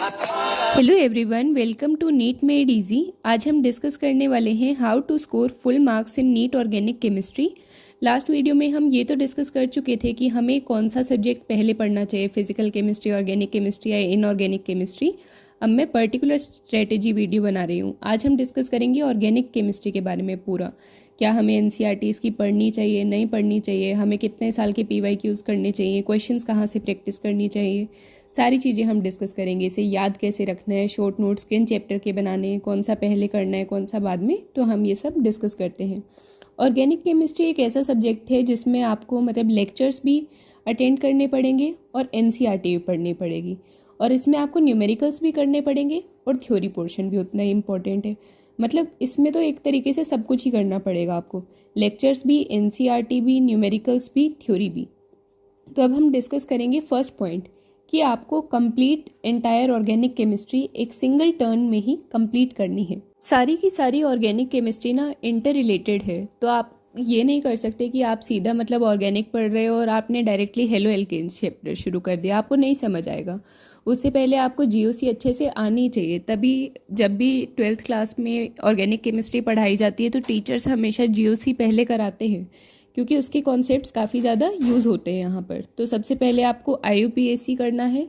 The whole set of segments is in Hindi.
Hello everyone, welcome to NEET made easy. आज हम डिस्कस करने वाले हैं how to score full marks in NEET organic chemistry. Last video में हम ये तो डिस्कस कर चुके थे कि हमें कौन सा सब्जेक्ट पहले पढ़ना चाहिए, फिजिकल केमिस्ट्री, ऑर्गेनिक केमिस्ट्री या इनऑर्गेनिक केमिस्ट्री। अब मैं पर्टिकुलर स्ट्रेटेजी वीडियो बना रही हूँ। आज हम डिस्कस करेंगे ऑर्गेनिक केमिस्ट्री के बारे में पूरा। क्या हमें एनसीईआरटीज़ की पढ़नी चाहिए, नहीं पढ़नी चाहिए, हमें कितने साल के पीवाईक्यूज़ करने चाहिए, क्वेश्चंस कहाँ से प्रैक्टिस करनी चाहिए, सारी चीज़ें हम डिस्कस करेंगे। इसे याद कैसे रखना है, शॉर्ट नोट्स किन चैप्टर के बनाने हैं, कौन सा पहले करना है कौन सा बाद में, तो हम ये सब डिस्कस करते हैं। ऑर्गेनिक केमिस्ट्री एक ऐसा सब्जेक्ट है जिसमें आपको मतलब लेक्चर्स भी अटेंड करने पड़ेंगे और एनसीईआरटी भी पढ़नी पड़ेगी, और इसमें आपको न्यूमेरिकल्स भी करने पड़ेंगे और थ्योरी पोर्शन भी उतना ही इम्पोर्टेंट है। मतलब इसमें तो एक तरीके से सब कुछ ही करना पड़ेगा आपको, लेक्चर्स भी, एनसीईआरटी भी, न्यूमेरिकल्स भी, थ्योरी भी। तो अब हम डिस्कस करेंगे फर्स्ट पॉइंट कि आपको कंप्लीट एंटायर ऑर्गेनिक केमिस्ट्री एक सिंगल टर्न में ही कंप्लीट करनी है। सारी की सारी ऑर्गेनिक केमिस्ट्री ना इंटर रिलेटेड है, तो आप ये नहीं कर सकते कि आप सीधा मतलब ऑर्गेनिक पढ़ रहे हो और आपने डायरेक्टली हेलो एल्केन्स चैप्टर शुरू कर दिया, आपको नहीं समझ आएगा। उससे पहले आपको जीओसी अच्छे से आनी चाहिए, तभी जब भी 12th क्लास में ऑर्गेनिक केमिस्ट्री पढ़ाई जाती है तो टीचर्स हमेशा जीओसी पहले कराते हैं, क्योंकि उसके कॉन्सेप्ट्स काफ़ी ज़्यादा यूज़ होते हैं यहाँ पर। तो सबसे पहले आपको आईयूपीएसी करना है,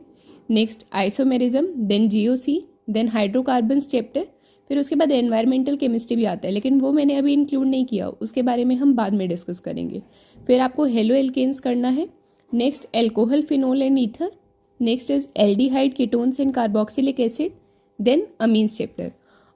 next isomerism, then GOC, then hydrocarbons chapter, फिर उसके बाद एनवायरमेंटल केमिस्ट्री भी आता है, लेकिन वो मैंने अभी इंक्लूड नहीं किया, उसके बारे में हम बाद में डिस्कस करेंगे। फिर आपको हेलो एल्केन्स करना है, next alcohol, phenol and ether, next is aldehyde, ketones and carboxylic acid, then amines chapter.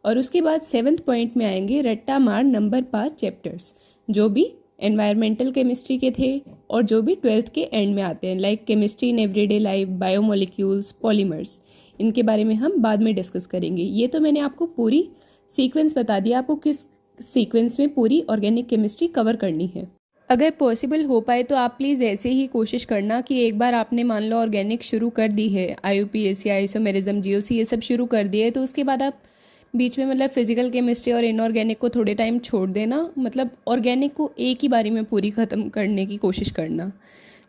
और उसके बाद 7th पॉइंट में आएंगे रट्टा मार नंबर पार चैप्टर्स, जो भी एनवायरमेंटल केमिस्ट्री के थे और जो भी 12th के एंड में आते हैं, like chemistry in everyday life, biomolecules, polymers. इनके बारे में हम बाद में डिस्कस करेंगे। ये तो मैंने आपको पूरी सीक्वेंस बता दिया, आपको किस सीक्वेंस में पूरी ऑर्गेनिक केमिस्ट्री कवर करनी है। अगर पॉसिबल हो पाए तो आप प्लीज़ ऐसे ही कोशिश करना कि एक बार आपने मान लो ऑर्गेनिक शुरू कर दी है, आईयूपीएसी, आइसोमेरिज्म, जीओसी ये सब शुरू कर दिए है, तो उसके बाद आप बीच में मतलब फिजिकल केमिस्ट्री और इनऑर्गेनिक को थोड़े टाइम छोड़ देना, मतलब ऑर्गेनिक को एक ही बारी में पूरी ख़त्म करने की कोशिश करना।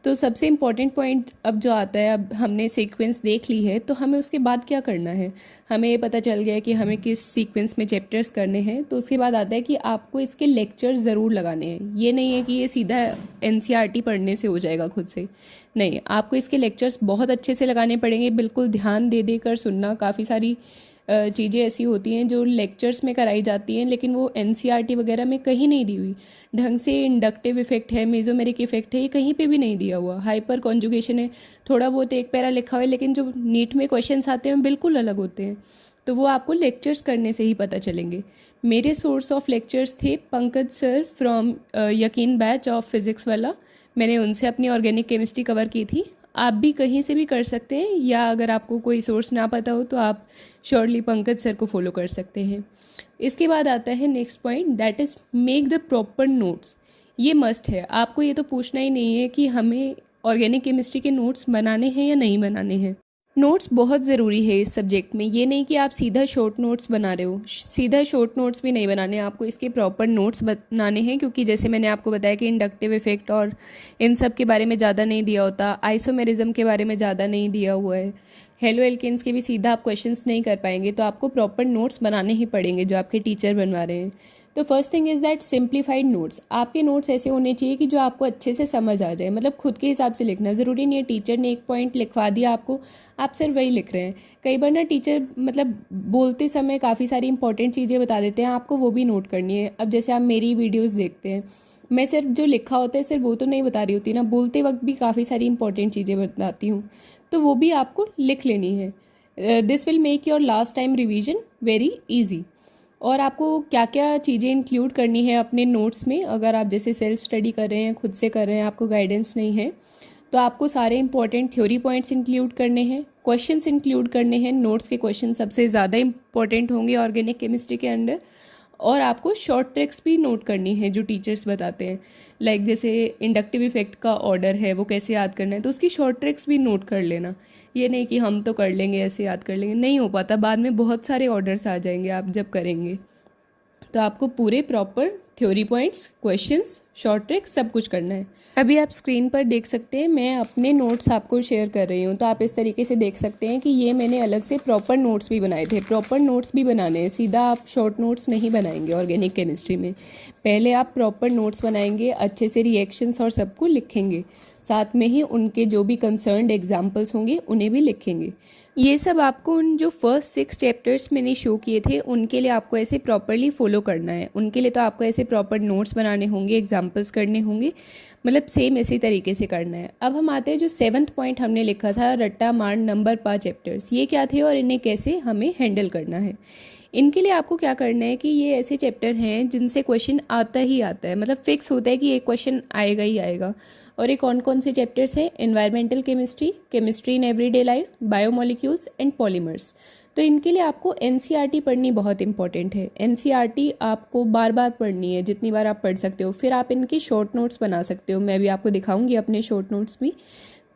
तो सबसे इम्पॉर्टेंट पॉइंट अब जो आता है, अब हमने सीक्वेंस देख ली है तो हमें उसके बाद क्या करना है। हमें ये पता चल गया कि हमें किस सीक्वेंस में चैप्टर्स करने हैं, तो उसके बाद आता है कि आपको इसके लेक्चर ज़रूर लगाने हैं। ये नहीं है कि ये सीधा एनसीईआरटी पढ़ने से हो जाएगा खुद से, नहीं, आपको इसके लेक्चर्स बहुत अच्छे से लगाने पड़ेंगे, बिल्कुल ध्यान दे देकर सुनना। काफ़ी सारी चीज़ें ऐसी होती हैं जो लेक्चर्स में कराई जाती हैं, लेकिन वो एनसीईआरटी वगैरह में कहीं नहीं दी हुई ढंग से। इंडक्टिव इफेक्ट है, मेसोमेरिक इफेक्ट है, ये कहीं पे भी नहीं दिया हुआ। हाइपर कॉन्जुगेशन है, थोड़ा बहुत एक पैरा लिखा हुआ है, लेकिन जो नीट में क्वेश्चंस आते हैं बिल्कुल अलग होते हैं। तो वो आपको लेक्चर्स करने से ही पता चलेंगे। मेरे सोर्स ऑफ लेक्चर्स थे पंकज सर फ्रॉम यकीन बैच ऑफ फिज़िक्स वाला, मैंने उनसे अपनी ऑर्गेनिक केमिस्ट्री कवर की थी। आप भी कहीं से भी कर सकते हैं, या अगर आपको कोई सोर्स ना पता हो तो आप श्योरली पंकज सर को फॉलो कर सकते हैं। इसके बाद आता है next point, that is make the proper notes. ये मस्ट है, आपको ये तो पूछना ही नहीं है कि हमें ऑर्गेनिक केमिस्ट्री के नोट्स बनाने हैं या नहीं बनाने हैं। नोट्स बहुत ज़रूरी है इस सब्जेक्ट में। ये नहीं कि आप सीधा शॉर्ट नोट्स बना रहे हो, सीधा शॉर्ट नोट्स भी नहीं बनाने, आपको इसके प्रॉपर नोट्स बनाने हैं, क्योंकि जैसे मैंने आपको बताया कि इंडक्टिव इफेक्ट और इन सब के बारे में ज़्यादा नहीं दिया होता, आइसोमेरिज्म के बारे में ज़्यादा नहीं दिया हुआ है, हेलो एल्केन्स के भी सीधा आप क्वेश्चंस नहीं कर पाएंगे, तो आपको प्रॉपर नोट्स बनाने ही पड़ेंगे जो आपके टीचर बनवा रहे हैं। तो first thing is that simplified notes. आपके नोट्स ऐसे होने चाहिए कि जो आपको अच्छे से समझ आ जाए, मतलब खुद के हिसाब से लिखना। ज़रूरी नहीं है टीचर ने एक पॉइंट लिखवा दिया आपको, आप सिर्फ वही लिख रहे हैं। कई बार ना टीचर मतलब बोलते समय काफ़ी सारी इंपॉर्टेंट चीज़ें बता देते हैं, आपको वो भी नोट करनी है। अब जैसे आप मेरी वीडियोज़ देखते हैं, मैं सिर्फ जो लिखा होता है सिर्फ वो तो नहीं बता रही होती ना, बोलते वक्त भी काफ़ी सारी इंपॉर्टेंट चीज़ें बताती हूँ, तो वो भी आपको लिख लेनी है। This will make your last time revision very easy. और आपको क्या क्या चीज़ें इंक्लूड करनी है अपने नोट्स में, अगर आप जैसे सेल्फ स्टडी कर रहे हैं, खुद से कर रहे हैं, आपको गाइडेंस नहीं है, तो आपको सारे इंपॉर्टेंट थ्योरी पॉइंट्स इंक्लूड करने हैं, क्वेश्चंस इंक्लूड करने हैं। नोट्स के क्वेश्चन सबसे ज़्यादा इंपॉर्टेंट होंगे ऑर्गेनिक केमिस्ट्री के अंदर। और आपको शॉर्ट ट्रिक्स भी नोट करनी है जो टीचर्स बताते हैं, लाइक जैसे इंडक्टिव इफेक्ट का ऑर्डर है वो कैसे याद करना है, तो उसकी शॉर्ट ट्रिक्स भी नोट कर लेना। ये नहीं कि हम तो कर लेंगे, ऐसे याद कर लेंगे, नहीं हो पाता, बाद में बहुत सारे ऑर्डर्स आ जाएंगे आप जब करेंगे। तो आपको पूरे proper theory points, questions, short trick सब कुछ करना है। अभी आप स्क्रीन पर देख सकते हैं, मैं अपने नोट्स आपको शेयर कर रही हूँ, तो आप इस तरीके से देख सकते हैं कि ये मैंने अलग से प्रॉपर नोट्स भी बनाए थे। प्रॉपर नोट्स भी बनाने हैं, सीधा आप शॉर्ट नोट्स नहीं बनाएंगे ऑर्गेनिक केमिस्ट्री में। पहले आप प्रॉपर नोट्स बनाएंगे, अच्छे से रिएक्शंस और सबको लिखेंगे, साथ में ही उनके जो भी कंसर्न्ड एग्जाम्पल्स होंगे उन्हें भी लिखेंगे। ये सब आपको उन जो फर्स्ट 6 चैप्टर्स मैंने शो किए थे उनके लिए आपको ऐसे प्रॉपरली फॉलो करना है। उनके लिए तो आपको ऐसे प्रॉपर नोट्स बनाने होंगे, एग्जाम्पल्स करने होंगे, मतलब सेम इसी तरीके से करना है। अब हम आते हैं जो 7th पॉइंट हमने लिखा था, रट्टा मार नंबर पा चैप्टर्स, ये क्या थे और इन्हें कैसे हमें हैंडल करना है। इनके लिए आपको क्या करना है कि ये ऐसे चैप्टर हैं जिनसे क्वेश्चन आता ही आता है, मतलब फिक्स होता है कि एक क्वेश्चन आएगा ही आएगा। और ये कौन कौन से चैप्टर्स हैं? Environmental chemistry, chemistry in everyday life, biomolecules and polymers. तो इनके लिए आपको एनसीईआरटी पढ़नी बहुत इंपॉर्टेंट है। एनसीईआरटी आपको बार बार पढ़नी है, जितनी बार आप पढ़ सकते हो। फिर आप इनकी शॉर्ट नोट्स बना सकते हो, मैं भी आपको दिखाऊंगी अपने शॉर्ट नोट्स भी।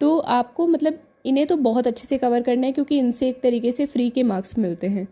तो आपको मतलब इन्हें तो बहुत अच्छे से कवर करना है, क्योंकि इनसे एक तरीके से फ्री के मार्क्स मिलते हैं।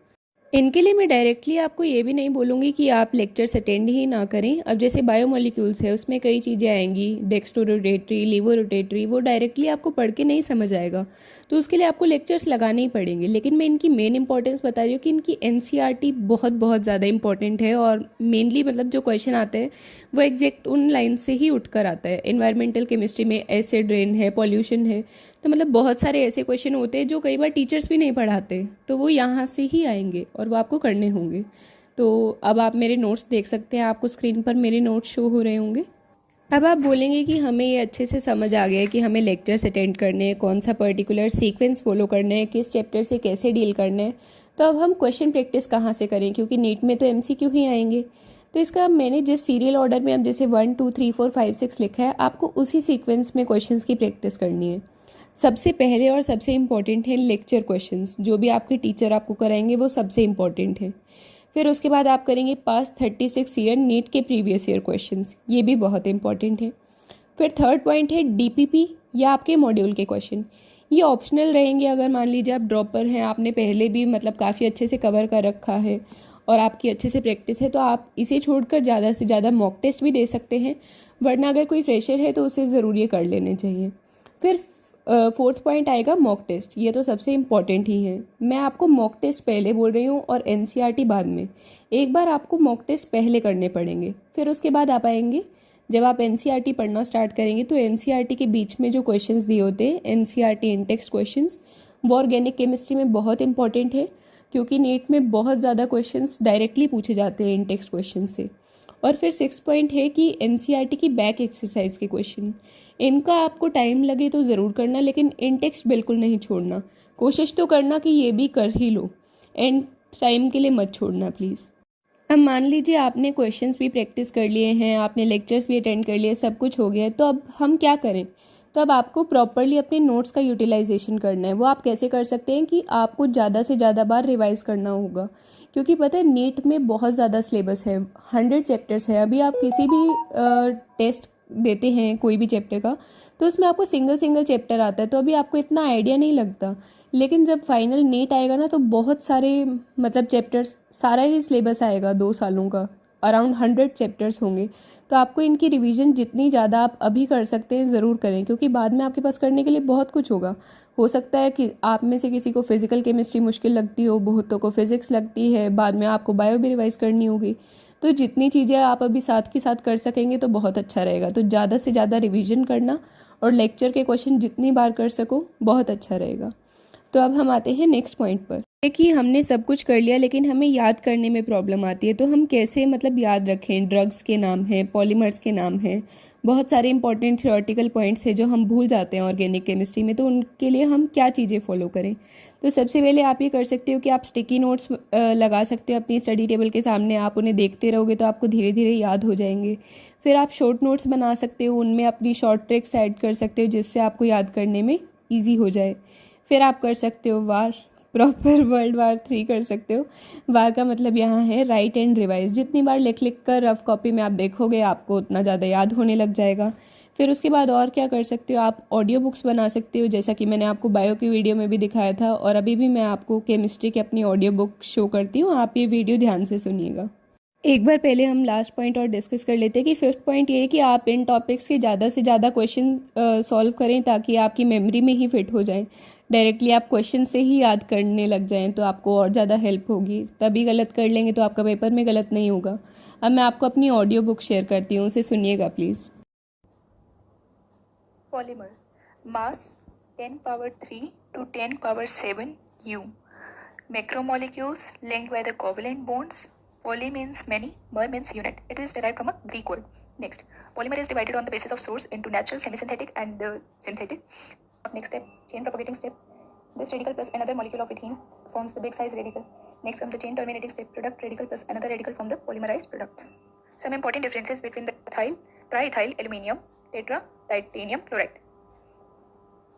इनके लिए मैं डायरेक्टली आपको ये भी नहीं बोलूँगी कि आप लेक्चर्स अटेंड ही ना करें। अब जैसे बायोमोलिक्यूल्स है, उसमें कई चीज़ें आएंगी, डेक्स्ट्रोरोटेटरी, लीवोरोटेटरी, वो डायरेक्टली आपको पढ़ के नहीं समझ आएगा, तो उसके लिए आपको लेक्चर्स लगाने ही पड़ेंगे। लेकिन मैं इनकी मेन इंपॉर्टेंस बता रही हूँ कि इनकी एनसीईआरटी बहुत बहुत ज़्यादा इंपॉर्टेंट है, और मेनली मतलब जो क्वेश्चन आते हैं वो एग्जैक्ट उन लाइन से ही उठ कर आता है। एनवायरमेंटल केमिस्ट्री में एसिड रेन है, पॉल्यूशन है, तो मतलब बहुत सारे ऐसे क्वेश्चन होते हैं जो कई बार टीचर्स भी नहीं पढ़ाते, तो वो यहाँ से ही आएंगे और वो आपको करने होंगे। तो अब आप मेरे नोट्स देख सकते हैं, आपको स्क्रीन पर मेरे नोट्स शो हो रहे होंगे। अब आप बोलेंगे कि हमें ये अच्छे से समझ आ गया है कि हमें लेक्चर्स अटेंड करने हैं, कौन सा पर्टिकुलर सीक्वेंस फॉलो करना है, किस चैप्टर से कैसे डील करना है, तो अब हम क्वेश्चन प्रैक्टिस कहाँ से करें, क्योंकि नीट में तो एमसीक्यू ही आएंगे। तो इसका मैंने जिस सीरियल ऑर्डर में अब जैसे 1 2 3 4 5 6 लिखा है, आपको उसी सीक्वेंस में क्वेश्चंस की प्रैक्टिस करनी है। सबसे पहले और सबसे इम्पॉर्टेंट है लेक्चर क्वेश्चंस, जो भी आपके टीचर आपको कराएंगे वो सबसे इम्पॉर्टेंट है। फिर उसके बाद आप करेंगे पास्ट 36 ईयर नीट के प्रीवियस ईयर क्वेश्चंस, ये भी बहुत इंपॉर्टेंट है। फिर थर्ड पॉइंट है डीपीपी या आपके मॉड्यूल के क्वेश्चन। ये ऑप्शनल रहेंगे, अगर मान लीजिए आप ड्रॉपर हैं, आपने पहले भी मतलब काफ़ी अच्छे से कवर कर रखा है और आपकी अच्छे से प्रैक्टिस है, तो आप इसे छोड़कर ज़्यादा से ज़्यादा मॉक टेस्ट भी दे सकते हैं, वरना अगर कोई फ्रेशर है तो उसे ज़रूर ये कर लेने चाहिए। फिर फोर्थ पॉइंट आएगा मॉक टेस्ट, ये तो सबसे इम्पॉर्टेंट ही है। मैं आपको मॉक टेस्ट पहले बोल रही हूँ और एनसीईआरटी बाद में। एक बार आपको मॉक टेस्ट पहले करने पड़ेंगे, फिर उसके बाद आप आएंगे जब आप एनसीईआरटी पढ़ना स्टार्ट करेंगे, तो एनसीईआरटी के बीच में जो क्वेश्चंस दिए होते हैं एनसीईआरटी इन टेक्स्ट क्वेश्चंस, वो ऑर्गेनिक केमिस्ट्री में बहुत इंपॉर्टेंट है, क्योंकि नीट में बहुत ज़्यादा क्वेश्चंस डायरेक्टली पूछे जाते हैं इन टेक्स्ट क्वेश्चन से। और फिर 6 पॉइंट है कि एनसीईआरटी की बैक एक्सरसाइज के क्वेश्चन, इनका आपको टाइम लगे तो ज़रूर करना, लेकिन इन टेक्स्ट बिल्कुल नहीं छोड़ना। कोशिश तो करना कि ये भी कर ही लो, एंड टाइम के लिए मत छोड़ना प्लीज़। अब मान लीजिए आपने क्वेश्चंस भी प्रैक्टिस कर लिए हैं, आपने लेक्चर्स भी अटेंड कर लिए, सब कुछ हो गया है, तो अब हम क्या करें? तो अब आपको प्रॉपरली अपने नोट्स का यूटिलाइजेशन करना है। वो आप कैसे कर सकते हैं कि आपको ज़्यादा से ज़्यादा बार रिवाइज करना होगा, क्योंकि पता है नीट में बहुत ज़्यादा सिलेबस है, 100 चैप्टर्स है। अभी आप किसी भी टेस्ट देते हैं कोई भी चैप्टर का, तो उसमें आपको सिंगल सिंगल चैप्टर आता है, तो अभी आपको इतना आइडिया नहीं लगता। लेकिन जब फाइनल नीट आएगा ना, तो बहुत सारे मतलब चैप्टर्स, सारा ही सिलेबस आएगा 2 सालों का, अराउंड 100 चैप्टर्स होंगे। तो आपको इनकी रिवीजन जितनी ज़्यादा आप अभी कर सकते हैं ज़रूर करें, क्योंकि बाद में आपके पास करने के लिए बहुत कुछ होगा। हो सकता है कि आप में से किसी को फिजिकल केमिस्ट्री मुश्किल लगती हो, बहुतों को फिजिक्स लगती है, बाद में आपको बायो भी रिवाइज करनी होगी। तो जितनी चीज़ें आप अभी साथ के साथ कर सकेंगे तो बहुत अच्छा रहेगा। तो ज़्यादा से ज़्यादा रिवीजन करना और लेक्चर के क्वेश्चन जितनी बार कर सको बहुत अच्छा रहेगा। तो अब हम आते हैं नेक्स्ट पॉइंट पर। देखिए हमने सब कुछ कर लिया, लेकिन हमें याद करने में प्रॉब्लम आती है। तो हम कैसे मतलब याद रखें? ड्रग्स के नाम हैं, पॉलीमर्स के नाम हैं, बहुत सारे इंपॉर्टेंट थ्योरेटिकल पॉइंट्स हैं जो हम भूल जाते हैं ऑर्गेनिक केमिस्ट्री में। तो उनके लिए हम क्या चीज़ें फॉलो करें? तो सबसे पहले आप ये कर सकते हो कि आप स्टिकी नोट्स लगा सकते हो अपनी स्टडी टेबल के सामने। आप उन्हें देखते रहोगे तो आपको धीरे धीरे याद हो जाएंगे। फिर आप शॉर्ट नोट्स बना सकते हो, उनमें अपनी शॉर्ट ट्रिक्स ऐड कर सकते हो, जिससे आपको याद करने में ईजी हो जाए। फिर आप कर सकते हो वार, प्रॉपर वर्ल्ड वार 3 कर सकते हो। वार का मतलब यहाँ है राइट एंड रिवाइज। जितनी बार लिख लिख कर रफ कॉपी में आप देखोगे, आपको उतना ज़्यादा याद होने लग जाएगा। फिर उसके बाद और क्या कर सकते हो? आप ऑडियो बुक्स बना सकते हो, जैसा कि मैंने आपको बायो की वीडियो में भी दिखाया था, और अभी भी मैं आपको केमिस्ट्री की अपनी ऑडियो बुक शो करती हूँ। आप ये वीडियो ध्यान से सुनिएगा। एक बार पहले हम लास्ट पॉइंट और डिस्कस कर लेते हैं कि फिफ्थ पॉइंट ये है कि आप इन टॉपिक्स के ज़्यादा से ज़्यादा क्वेश्चन सॉल्व करें ताकि आपकी मेमोरी में ही फिट हो जाए। डायरेक्टली आप क्वेश्चन से ही याद करने लग जाएं तो आपको और ज़्यादा हेल्प होगी। तभी गलत कर लेंगे तो आपका पेपर में गलत नहीं होगा। अब मैं आपको अपनी ऑडियो बुक शेयर करती हूँ, उसे सुनिएगा please. Polymer mass 10 power 3 to 10 power 7 U. Macromolecules linked by the covalent bonds. Poly means many, mer means unit. It is derived from a Greek word. Next, polymer is divided on the basis of source into natural, semi-synthetic, and synthetic. Next step, chain propagating step. This radical plus another molecule of ethene forms the big size radical. Next comes the chain terminating step. Product radical plus another radical form the polymerized product. Some important differences between the ethyl, triethyl aluminium, tetra, titanium chloride.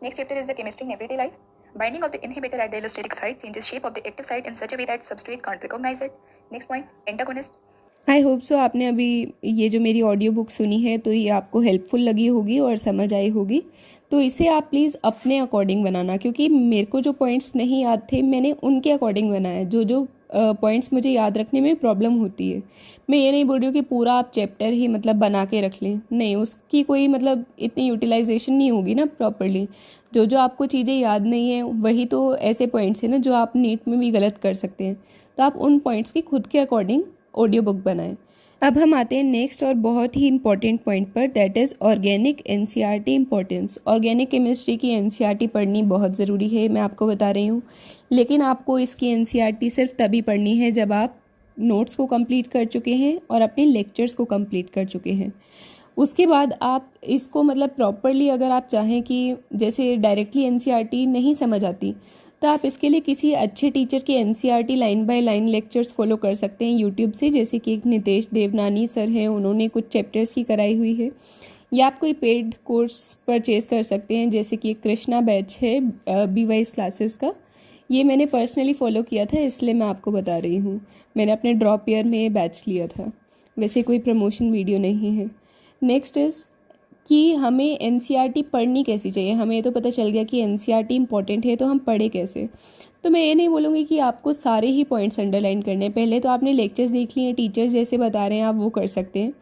Next chapter is the chemistry in everyday life. Binding of the inhibitor at the allostatic site changes shape of the active site in such a way that substrate can't recognize it. Next point, antagonist. I hope so आपने अभी ये जो मेरी ऑडियो बुक सुनी है तो ये आपको हेल्पफुल लगी होगी और समझ आई होगी। तो इसे आप प्लीज़ अपने अकॉर्डिंग बनाना, क्योंकि मेरे को जो पॉइंट्स नहीं याद थे मैंने उनके अकॉर्डिंग बनाया। जो जो पॉइंट्स मुझे याद रखने में प्रॉब्लम होती है, मैं ये नहीं बोल रही हूँ कि पूरा आप चैप्टर ही मतलब बना के रख लें, नहीं, उसकी कोई मतलब इतनी यूटिलाइजेशन नहीं होगी ना प्रॉपरली। जो जो आपको चीज़ें याद नहीं है वही तो ऐसे पॉइंट्स हैं ना जो आप नीट में भी गलत कर सकते हैं। तो आप उन पॉइंट्स की खुद के अकॉर्डिंग ऑडियो बुक बनाएं। अब हम आते हैं नेक्स्ट और बहुत ही इंपॉर्टेंट पॉइंट पर, that is organic NCERT importance. Organic chemistry की एनसीईआरटी पढ़नी बहुत ज़रूरी है, मैं आपको बता रही हूँ। लेकिन आपको इसकी एनसीईआरटी सिर्फ तभी पढ़नी है जब आप नोट्स को कंप्लीट कर चुके हैं और अपने लेक्चर्स को कंप्लीट कर चुके हैं। उसके बाद आप इसको मतलब प्रॉपरली अगर आप चाहें कि जैसे डायरेक्टली एनसीईआरटी नहीं समझ आती तो आप इसके लिए किसी अच्छे टीचर के NCERT line by line lectures follow कर सकते हैं यूट्यूब से। जैसे कि एक नितेश देवनानी सर हैं, उन्होंने कुछ चैप्टर्स की कराई हुई है। या आप कोई पेड कोर्स परचेज कर सकते हैं, जैसे कि एक कृष्णा बैच है BYS क्लासेस का। ये मैंने पर्सनली फ़ॉलो किया था, इसलिए मैं आपको बता रही हूँ। मैंने अपने ड्रॉप ईयर में ये बैच लिया था, वैसे कोई प्रमोशन वीडियो नहीं है। नेक्स्ट इज़ कि हमें एनसीईआरटी पढ़नी कैसी चाहिए। हमें ये तो पता चल गया कि एनसीईआरटी इंपॉर्टेंट है, तो हम पढ़े कैसे। तो मैं ये नहीं बोलूँगी कि आपको सारे ही पॉइंट्स अंडरलाइन करने हैं। पहले तो आपने लेक्चर्स देख लिए हैं, टीचर्स जैसे बता रहे हैं आप वो कर सकते हैं।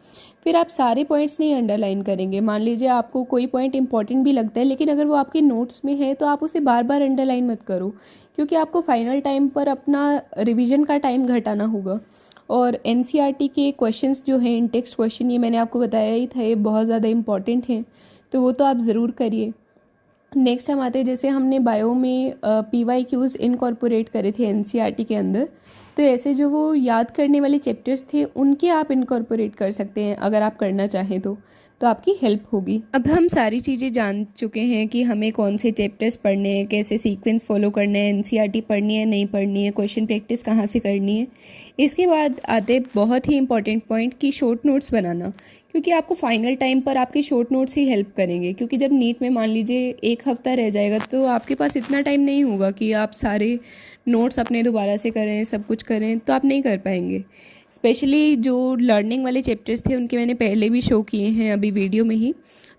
फिर आप सारे पॉइंट्स नहीं अंडरलाइन करेंगे। मान लीजिए आपको कोई पॉइंट इंपॉर्टेंट भी लगता है, लेकिन अगर वो आपके नोट्स में है तो आप उसे बार बार अंडरलाइन मत करो, क्योंकि आपको फाइनल टाइम पर अपना रिविज़न का टाइम घटाना होगा। और एनसीईआरटी के क्वेश्चंस जो हैं, इन टेक्स्ट क्वेश्चन, ये मैंने आपको बताया ही था, ये बहुत ज़्यादा इंपॉर्टेंट हैं, तो वो तो आप ज़रूर करिए। नेक्स्ट हम आते हैं, जैसे हमने बायो में PYQs इनकॉर्पोरेट करे थे एनसीईआरटी के अंदर, तो ऐसे जो वो याद करने वाले चैप्टर्स थे उनके आप इनकॉर्पोरेट कर सकते हैं अगर आप करना चाहें तो आपकी हेल्प होगी। अब हम सारी चीज़ें जान चुके हैं कि हमें कौन से चैप्टर्स पढ़ने हैं, कैसे सीक्वेंस फॉलो करना है, एनसीईआरटी पढ़नी है नहीं पढ़नी है, क्वेश्चन प्रैक्टिस कहाँ से करनी है। इसके बाद आते बहुत ही इंपॉर्टेंट पॉइंट कि शॉर्ट नोट्स बनाना, क्योंकि आपको फाइनल टाइम पर आपके शॉर्ट नोट्स ही हेल्प करेंगे। क्योंकि जब नीट में मान लीजिए 1 हफ्ता रह जाएगा तो आपके पास इतना टाइम नहीं होगा कि आप सारे नोट्स अपने दोबारा से करें, सब कुछ करें, तो आप नहीं कर पाएंगे। स्पेशली जो लर्निंग वाले चैप्टर्स थे उनके मैंने पहले भी शो किए हैं अभी वीडियो में ही,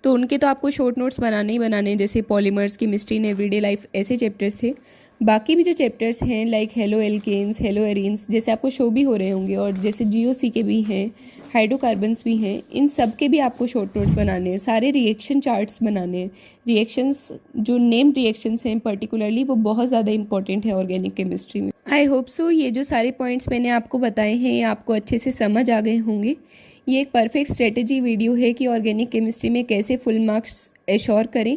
तो उनके तो आपको शॉर्ट नोट्स बनाने ही बनाने, जैसे polymers, chemistry in everyday life, ऐसे चैप्टर्स थे। बाकी भी जो चैप्टर्स हैं like haloalkanes, haloarenes, जैसे आपको शो भी हो रहे होंगे, और जैसे GOC के भी हैं, हाइड्रोकार्बन्स भी हैं, इन सब के भी आपको शॉर्ट नोट्स बनाने हैं। सारे रिएक्शन चार्ट्स बनाने हैं। रिएक्शंस जो नेम्ड रिएक्शंस हैं पर्टिकुलरली, वो बहुत ज़्यादा इंपॉर्टेंट है ऑर्गेनिक केमिस्ट्री में। आई होप सो ये जो सारे पॉइंट्स मैंने आपको बताए हैं ये आपको अच्छे से समझ आ गए होंगे। ये एक परफेक्ट स्ट्रेटेजी वीडियो है कि ऑर्गेनिक केमिस्ट्री में कैसे फुल मार्क्स एश्योर करें।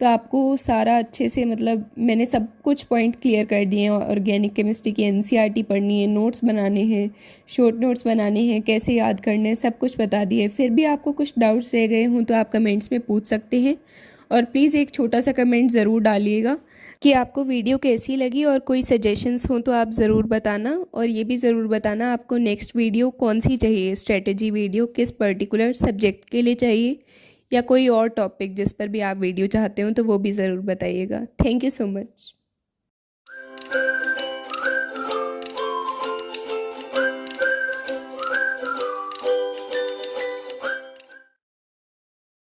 तो आपको सारा अच्छे से मतलब मैंने सब कुछ पॉइंट क्लियर कर दिए हैं। ऑर्गेनिक केमिस्ट्री की एनसीईआरटी पढ़नी है, नोट्स बनाने हैं, शॉर्ट नोट्स बनाने हैं, कैसे याद करने हैं, सब कुछ बता दिए। फिर भी आपको कुछ डाउट्स रह गए हों तो आप कमेंट्स में पूछ सकते हैं। और प्लीज़ एक छोटा सा कमेंट ज़रूर डालिएगा कि आपको वीडियो कैसी लगी, और कोई सजेशंस हों तो आप ज़रूर बताना। और ये भी ज़रूर बताना आपको नेक्स्ट वीडियो कौन सी चाहिए, स्ट्रेटजी वीडियो किस पर्टिकुलर सब्जेक्ट के लिए चाहिए, या कोई और टॉपिक जिस पर भी आप वीडियो चाहते हो तो वो भी ज़रूर बताइएगा। Thank you so much.